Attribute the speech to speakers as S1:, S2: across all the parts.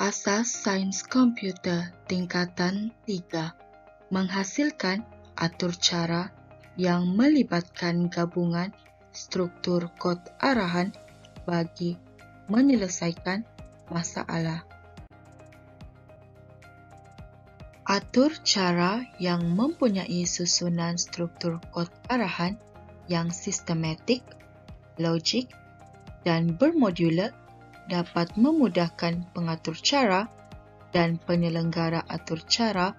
S1: Asas Sains Komputer Tingkatan 3 menghasilkan atur cara yang melibatkan gabungan struktur kod arahan bagi menyelesaikan masalah. Atur cara yang mempunyai susunan struktur kod arahan yang sistematik, logik, dan bermodular dapat memudahkan pengatur cara dan penyelenggara atur cara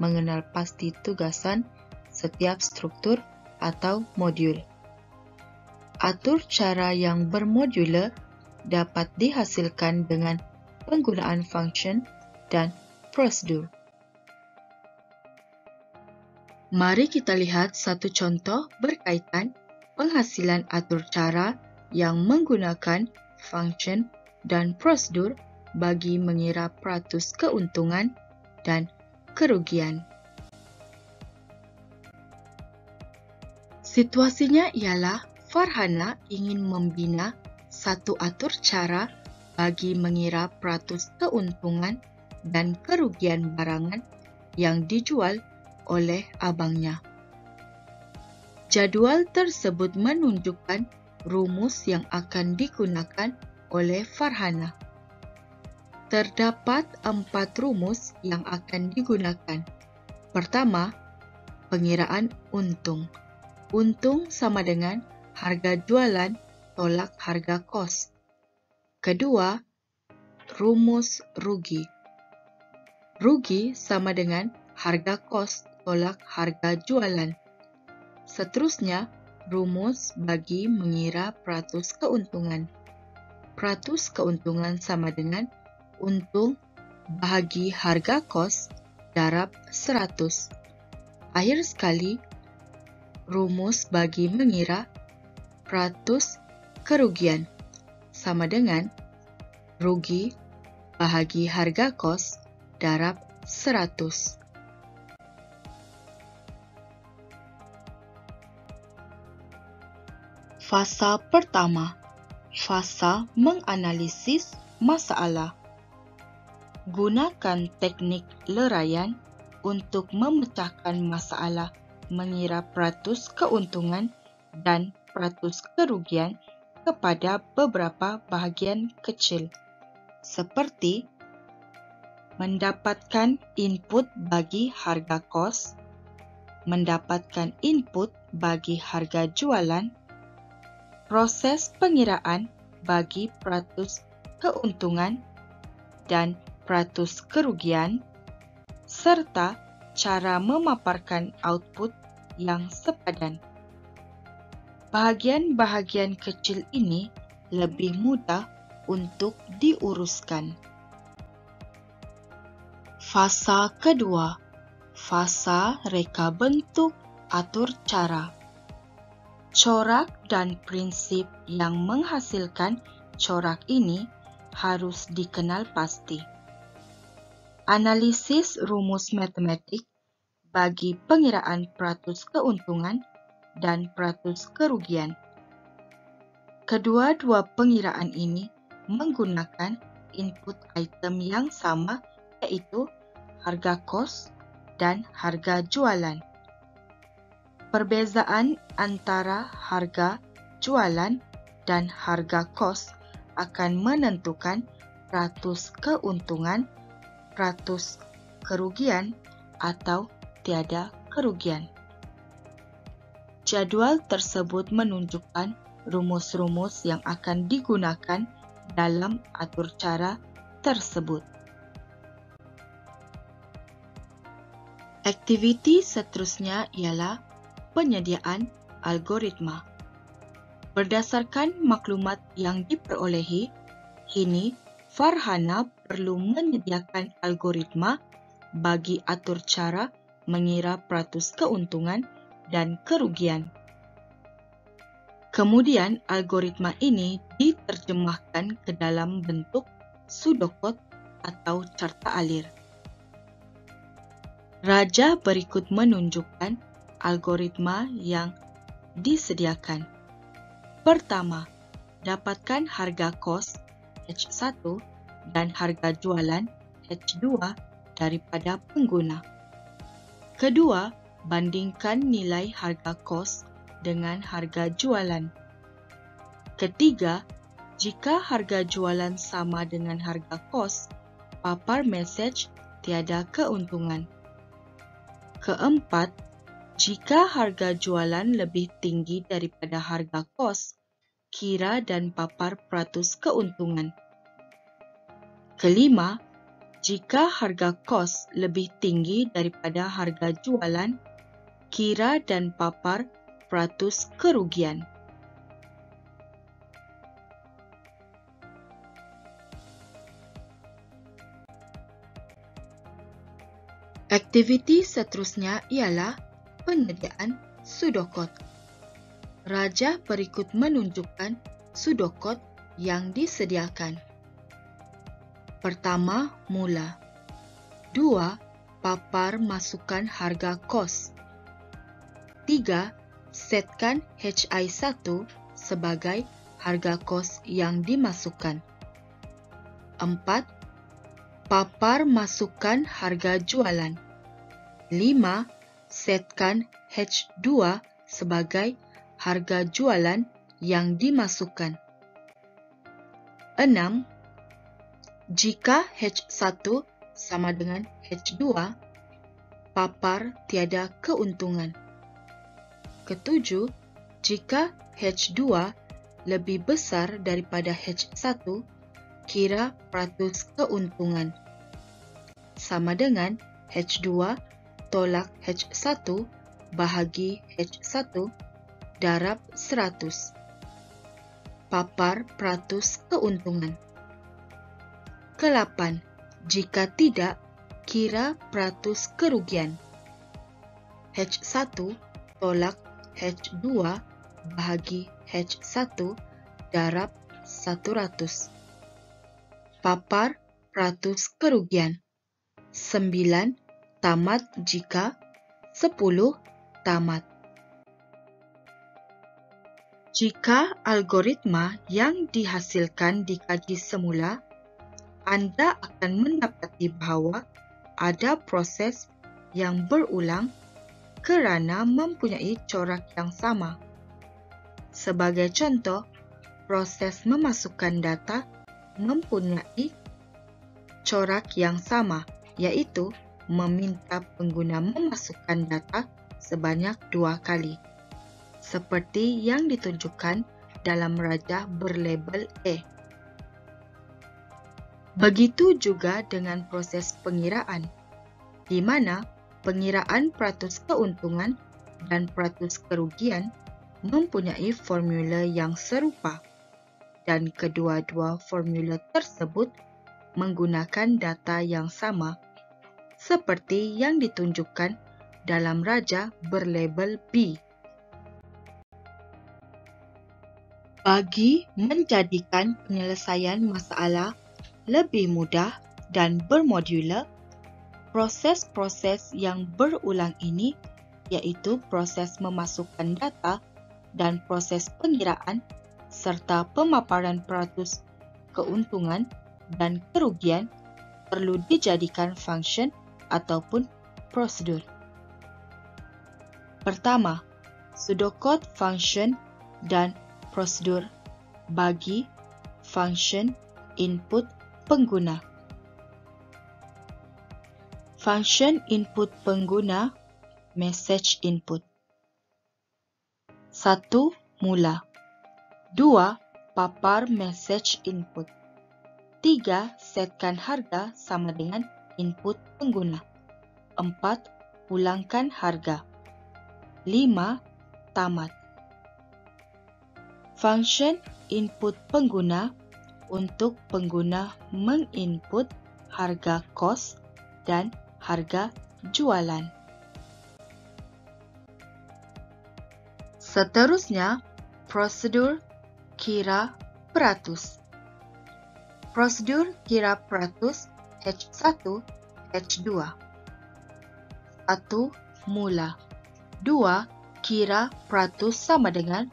S1: mengenal pasti tugasan setiap struktur atau modul. Atur cara yang bermodular dapat dihasilkan dengan penggunaan function dan prosedur. Mari kita lihat satu contoh berkaitan penghasilan atur cara yang menggunakan function dan prosedur bagi mengira peratus keuntungan dan kerugian. Situasinya ialah Farhana ingin membina satu atur cara bagi mengira peratus keuntungan dan kerugian barangan yang dijual oleh abangnya. Jadwal tersebut menunjukkan rumus yang akan digunakan oleh Farhana. Terdapat 4 rumus yang akan digunakan. Pertama, pengiraan untung. Untung sama dengan harga jualan tolak harga kos. Kedua, rumus rugi. Rugi sama dengan harga kos tolak harga jualan. Seterusnya, rumus bagi mengira peratus keuntungan. Peratus keuntungan sama dengan untung bahagi harga kos darab 100. Akhir sekali, rumus bagi mengira peratus kerugian sama dengan rugi bahagi harga kos darab 100. Fasa pertama, fasa menganalisis masalah. Gunakan teknik leraian untuk memecahkan masalah mengira peratus keuntungan dan peratus kerugian kepada beberapa bahagian kecil, seperti mendapatkan input bagi harga kos, mendapatkan input bagi harga jualan, proses pengiraan bagi peratus keuntungan dan peratus kerugian, serta cara memaparkan output yang sepadan. Bahagian-bahagian kecil ini lebih mudah untuk diuruskan. Fasa kedua, fasa reka bentuk atur cara. Corak dan prinsip yang menghasilkan corak ini harus dikenal pasti. Analisis rumus matematik bagi pengiraan peratus keuntungan dan peratus kerugian. Kedua-dua pengiraan ini menggunakan input item yang sama, yaitu harga kos dan harga jualan. Perbezaan antara harga jualan dan harga kos akan menentukan peratus keuntungan, peratus kerugian, atau tiada kerugian. Jadwal tersebut menunjukkan rumus-rumus yang akan digunakan dalam atur cara tersebut. Aktiviti seterusnya ialah penyediaan algoritma. Berdasarkan maklumat yang diperolehi, kini Farhana perlu menyediakan algoritma bagi atur cara mengira peratus keuntungan dan kerugian. Kemudian algoritma ini diterjemahkan ke dalam bentuk pseudocode atau carta alir. Raja berikut menunjukkan algoritma yang disediakan. Pertama, dapatkan harga kos H1 dan harga jualan H2 daripada pengguna. Kedua, bandingkan nilai harga kos dengan harga jualan. Ketiga, jika harga jualan sama dengan harga kos, papar mesej tiada keuntungan. Keempat, jika harga jualan lebih tinggi daripada harga kos, kira dan papar peratus keuntungan. Kelima, jika harga kos lebih tinggi daripada harga jualan, kira dan papar peratus kerugian. Aktiviti seterusnya ialah penyediaan sudokod. Rajah berikut menunjukkan sudokod yang disediakan. Pertama, mula. 2. Papar masukkan harga kos. 3. Setkan HI1 sebagai harga kos yang dimasukkan. 4. Papar masukkan harga jualan. 5. Setkan H2 sebagai harga jualan yang dimasukkan. 6. Jika H1 sama dengan H2, papar tiada keuntungan. Ketujuh, jika H2 lebih besar daripada H1, kira peratus keuntungan. Sama dengan H2 tolak H1 bahagi H1 darab 100. Papar peratus keuntungan. Ke-8. Jika tidak, kira peratus kerugian. H1 tolak H2 bahagi H1 darab 100. Papar peratus kerugian. 9. Tamat jika 10 tamat. Jika algoritma yang dihasilkan dikaji semula, Anda akan mendapati bahawa ada proses yang berulang kerana mempunyai corak yang sama. Sebagai contoh, proses memasukkan data mempunyai corak yang sama, iaitu meminta pengguna memasukkan data sebanyak 2 kali, seperti yang ditunjukkan dalam rajah berlabel A. Begitu juga dengan proses pengiraan, di mana pengiraan peratus keuntungan dan peratus kerugian mempunyai formula yang serupa, dan kedua-dua formula tersebut menggunakan data yang sama, seperti yang ditunjukkan dalam rajah berlabel B. Bagi menjadikan penyelesaian masalah lebih mudah dan bermodular, proses-proses yang berulang ini, iaitu proses memasukkan data dan proses pengiraan serta pemaparan peratus keuntungan dan kerugian, perlu dijadikan function ataupun prosedur. Pertama, pseudocode function dan prosedur bagi function input pengguna. Function input pengguna, message input. 1. Mula. 2. Papar message input. 3. Setkan harga sama dengan input pengguna. 4. Pulangkan harga. 5. Tamat. Function input pengguna untuk pengguna menginput harga kos dan harga jualan. Seterusnya, prosedur kira peratus. Prosedur kira peratus H1, H2. 1. Mula. 2. Kira peratus sama dengan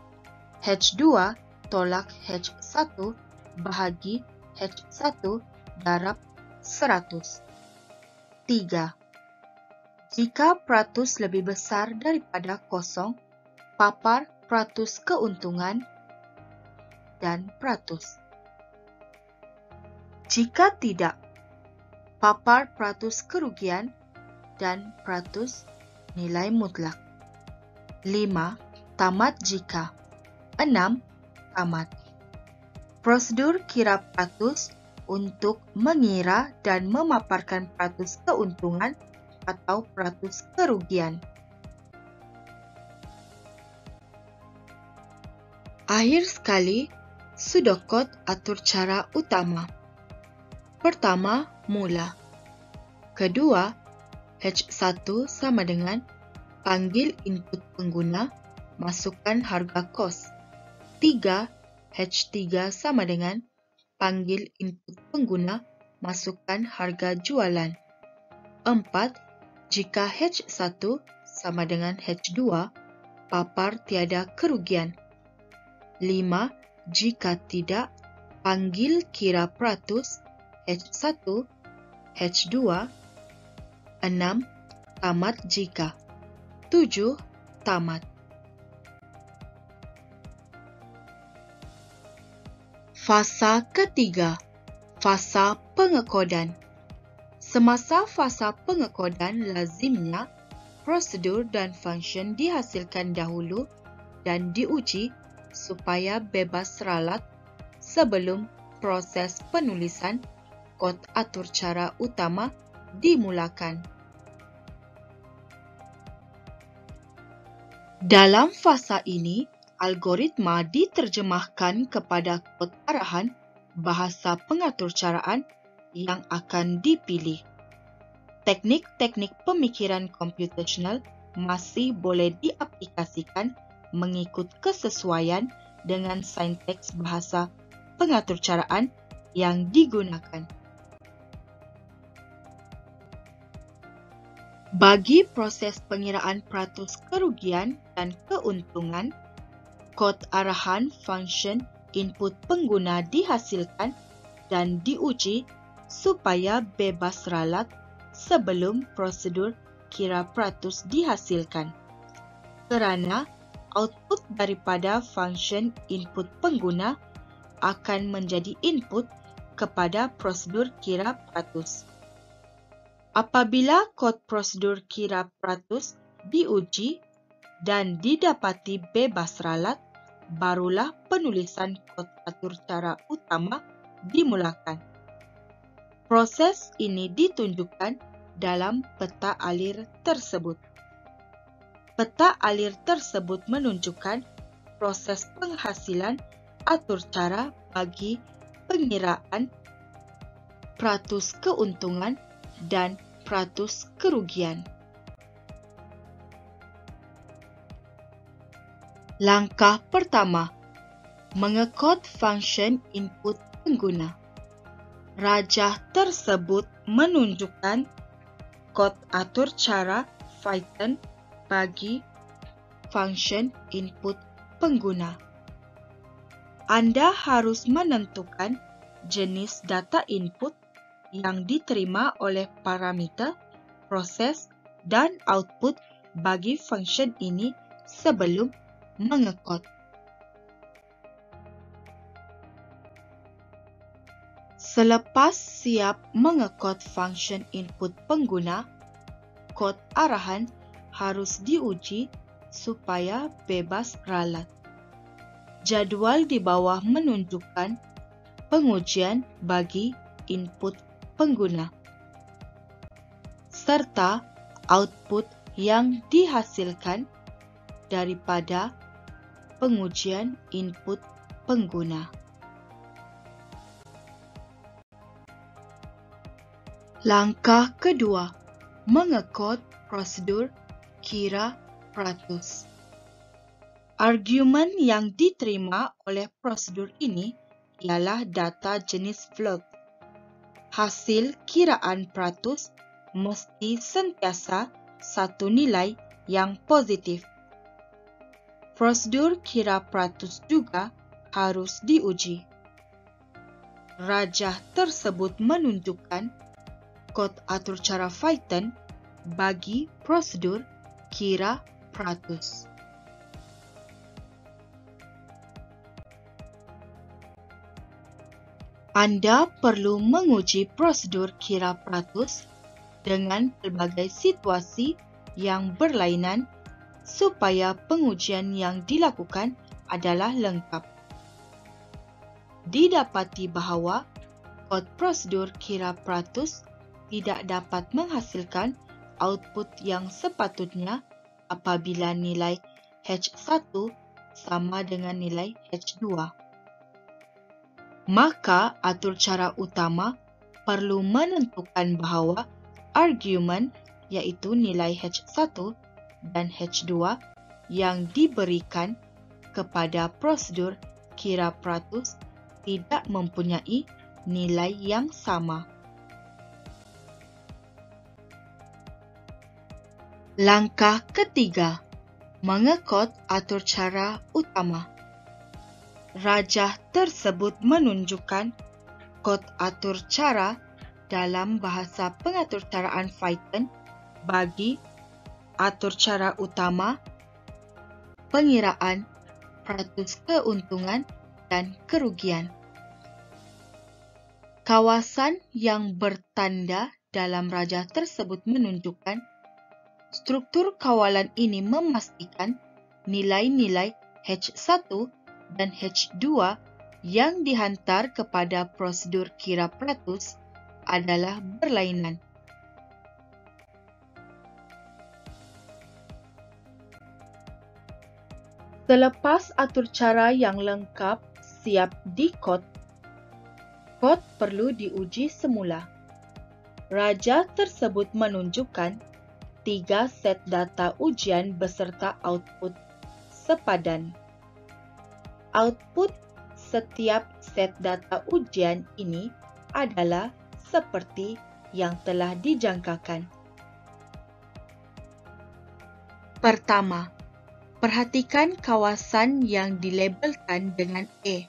S1: H2 tolak H1 bahagi H1 darab 100. 3. Jika peratus lebih besar daripada kosong, papar peratus keuntungan dan peratus. Jika tidak, papar peratus kerugian dan peratus nilai mutlak. 5. Tamat jika. 6. Tamat. Prosedur kira peratus untuk mengira dan memaparkan peratus keuntungan atau peratus kerugian. Akhir sekali, sudokot atur cara utama. Pertama, mula. Kedua, H1 sama dengan panggil input pengguna, masukkan harga kos. 3, H3 sama dengan panggil input pengguna, masukkan harga jualan. 4, jika H1 sama dengan H2, papar tiada kerugian. 5, jika tidak, panggil kira peratus H1, H2. 6, tamat jika. 7, tamat. Fasa ketiga, fasa pengekodan. Semasa fasa pengekodan, lazimnya prosedur dan function dihasilkan dahulu dan diuji supaya bebas ralat sebelum proses penulisan kod atur cara utama dimulakan. Dalam fasa ini, algoritma diterjemahkan kepada kod arahan bahasa pengatur caraan yang akan dipilih. Teknik-teknik pemikiran komputasional masih boleh diaplikasikan mengikut kesesuaian dengan sinteks bahasa pengatur caraan yang digunakan. Bagi proses pengiraan peratus kerugian dan keuntungan, kod arahan function input pengguna dihasilkan dan diuji supaya bebas ralat sebelum prosedur kira peratus dihasilkan. Kerana output daripada function input pengguna akan menjadi input kepada prosedur kira peratus. Apabila kod prosedur kira peratus diuji dan didapati bebas ralat, barulah penulisan kod atur cara utama dimulakan. Proses ini ditunjukkan dalam peta alir tersebut. Peta alir tersebut menunjukkan proses penghasilan atur cara bagi pengiraan peratus keuntungan dan peratus kerugian. Langkah pertama, mengekod function input pengguna. Rajah tersebut menunjukkan kod atur cara Python bagi function input pengguna. Anda harus menentukan jenis data input yang diterima oleh parameter, proses, dan output bagi function ini sebelum mengekod. Selepas siap mengekod function input pengguna, kod arahan harus diuji supaya bebas ralat. Jadual di bawah menunjukkan pengujian bagi input pengguna, serta output yang dihasilkan daripada pengujian input pengguna. Langkah kedua, mengekod prosedur kira peratus. Argumen yang diterima oleh prosedur ini ialah data jenis float. Hasil kiraan peratus mesti sentiasa satu nilai yang positif. Prosedur kira peratus juga harus diuji. rajah tersebut menunjukkan kod atur cara Python bagi prosedur kira peratus. Anda perlu menguji prosedur kira peratus dengan pelbagai situasi yang berlainan supaya pengujian yang dilakukan adalah lengkap. Didapati bahawa kod prosedur kira peratus tidak dapat menghasilkan output yang sepatutnya apabila nilai H1 sama dengan nilai H2. Maka atur cara utama perlu menentukan bahawa argumen iaitu nilai H1 dan H2 yang diberikan kepada prosedur kira peratus tidak mempunyai nilai yang sama. Langkah ketiga, mengekod atur cara utama. Rajah tersebut menunjukkan kod atur cara dalam bahasa pengaturcaraan Python bagi atur cara utama, pengiraan, peratus keuntungan, dan kerugian. Kawasan yang bertanda dalam rajah tersebut menunjukkan struktur kawalan ini memastikan nilai-nilai H1 dan H2 yang dihantar kepada prosedur kira peratus adalah berlainan. Selepas atur cara yang lengkap siap dikod, kod perlu diuji semula. Rajah tersebut menunjukkan 3 set data ujian beserta output sepadan. Output setiap set data ujian ini adalah seperti yang telah dijangkakan. Pertama, perhatikan kawasan yang dilabelkan dengan A.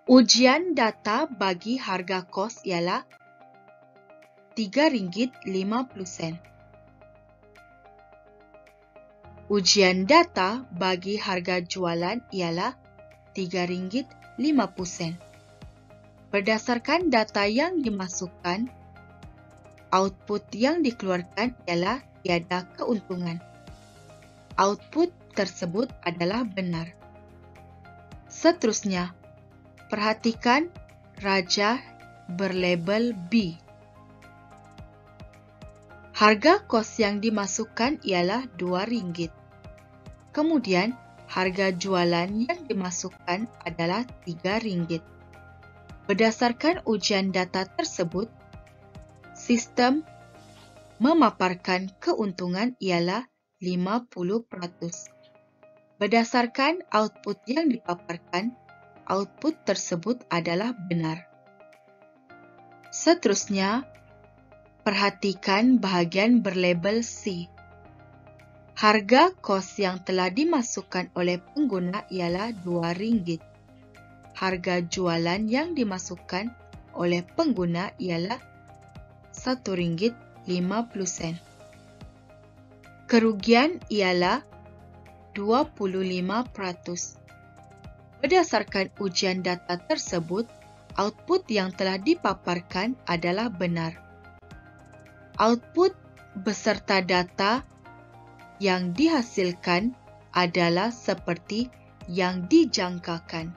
S1: Ujian data bagi harga kos ialah RM3.50. Ujian data bagi harga jualan ialah RM3.50. Berdasarkan data yang dimasukkan, output yang dikeluarkan ialah tiada keuntungan. Output tersebut adalah benar. Seterusnya, perhatikan rajah berlabel B. Harga kos yang dimasukkan ialah RM2. Kemudian, harga jualan yang dimasukkan adalah RM3. Berdasarkan ujian data tersebut, sistem memaparkan keuntungan ialah 50%. Berdasarkan output yang dipaparkan, output tersebut adalah benar. Seterusnya, perhatikan bahagian berlabel C. Harga kos yang telah dimasukkan oleh pengguna ialah RM2. Harga jualan yang dimasukkan oleh pengguna ialah RM1.50. Kerugian ialah 25%. Berdasarkan ujian data tersebut, output yang telah dipaparkan adalah benar. Output beserta data yang dihasilkan adalah seperti yang dijangkakan.